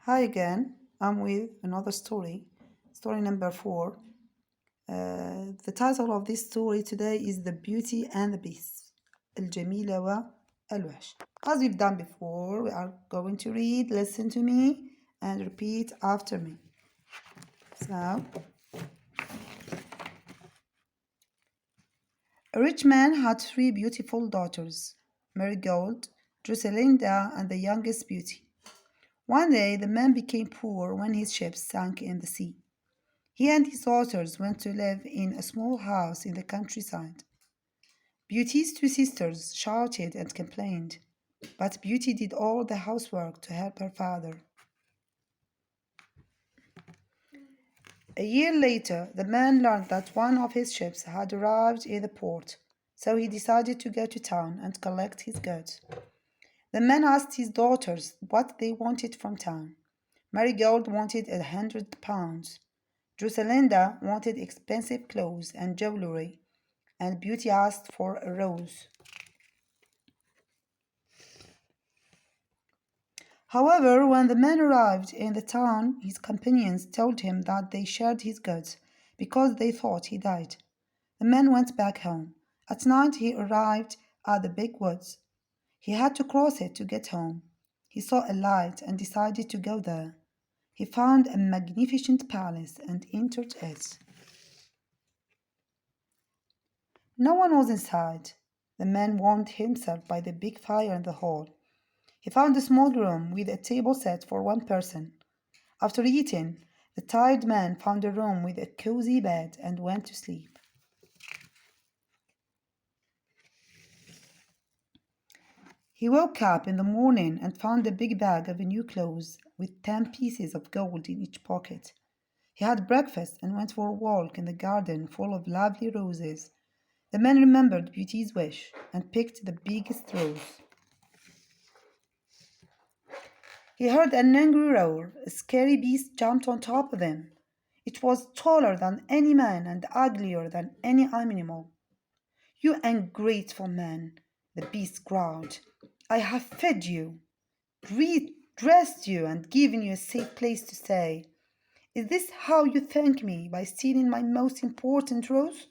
Hi again, I'm with another story, story number 4. The title of this story today is The Beauty and the Beast, الجميلة والوحش. As we've done before, we are going to read, listen to me, and repeat after me. So, a rich man had 3 beautiful daughters, Marigold, Drusselinda, and the youngest Beauty. One day, the man became poor when his ship sank in the sea. He and his daughters went to live in a small house in the countryside. Beauty's 2 sisters shouted and complained, but Beauty did all the housework to help her father. A year later, the man learned that one of his ships had arrived in the port, so he decided to go to town and collect his goods. The man asked his daughters what they wanted from town. Marigold wanted 100 pounds. Drusselinda wanted expensive clothes and jewelry, and Beauty asked for a rose. However, when the man arrived in the town, his companions told him that they shared his goods because they thought he died. The man went back home. At night, he arrived at the big woods. He had to cross it to get home. He saw a light and decided to go there. He found a magnificent palace and entered it. No one was inside. The man warmed himself by the big fire in the hall. He found a small room with a table set for 1 person. After eating, the tired man found a room with a cozy bed and went to sleep. He woke up in the morning and found a big bag of new clothes with 10 pieces of gold in each pocket. He had breakfast and went for a walk in the garden full of lovely roses. The man remembered Beauty's wish and picked the biggest rose. He heard an angry roar. A scary beast jumped on top of him. It was taller than any man and uglier than any animal. "You ungrateful man," the beast growled. "I have fed you, dressed you, and given you a safe place to stay. Is this how you thank me, by stealing my most important rose?"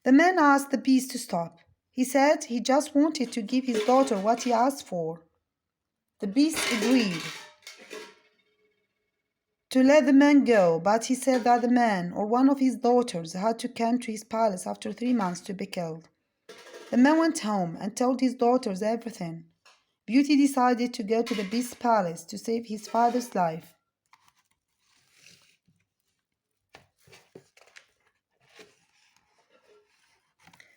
The man asked the beast to stop. He said he just wanted to give his daughter what he asked for. The beast agreed to let the man go, but he said that the man or one of his daughters had to come to his palace after 3 months to be killed. The man went home and told his daughters everything. Beauty decided to go to the beast's palace to save his father's life.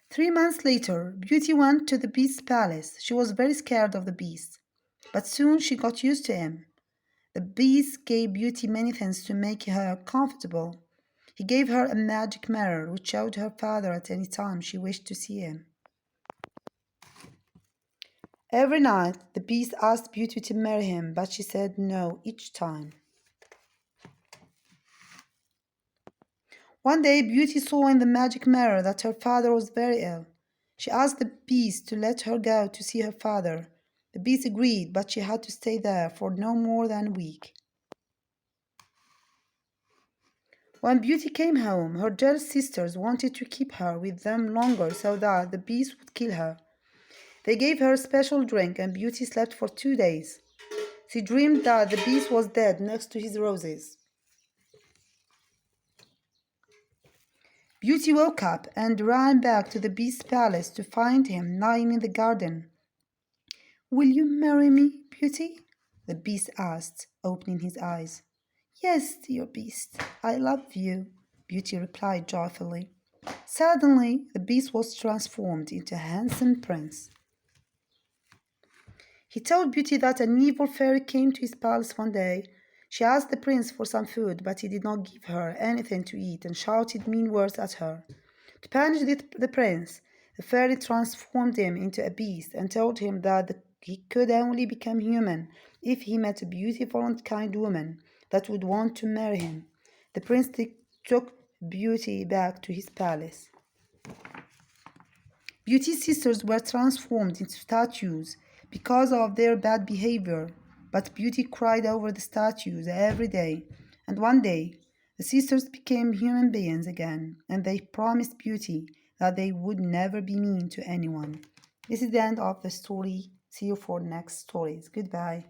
Three months later, Beauty went to the beast's palace. She was very scared of the beast, but soon she got used to him. The beast gave Beauty many things to make her comfortable. He gave her a magic mirror which showed her father at any time she wished to see him. Every night, the beast asked Beauty to marry him, but she said no each time. One day, Beauty saw in the magic mirror that her father was very ill. She asked the beast to let her go to see her father. The beast agreed, but she had to stay there for no more than a week. When Beauty came home, her jealous sisters wanted to keep her with them longer so that the beast would kill her. They gave her a special drink and Beauty slept for 2 days. She dreamed that the beast was dead next to his roses. Beauty woke up and ran back to the beast's palace to find him lying in the garden. "Will you marry me, Beauty?" the beast asked, opening his eyes. "Yes, dear beast, I love you," Beauty replied joyfully. Suddenly, the beast was transformed into a handsome prince. He told Beauty that an evil fairy came to his palace one day. She asked the prince for some food, but he did not give her anything to eat and shouted mean words at her. To punish the prince, the fairy transformed him into a beast and told him that he could only become human if he met a beautiful and kind woman that would want to marry him. The prince took Beauty back to his palace. Beauty's sisters were transformed into statues. because of their bad behavior. But Beauty cried over the statues every day, and one day the sisters became human beings again, and they promised Beauty that they would never be mean to anyone. This is the end of the story. See you for next stories. Goodbye.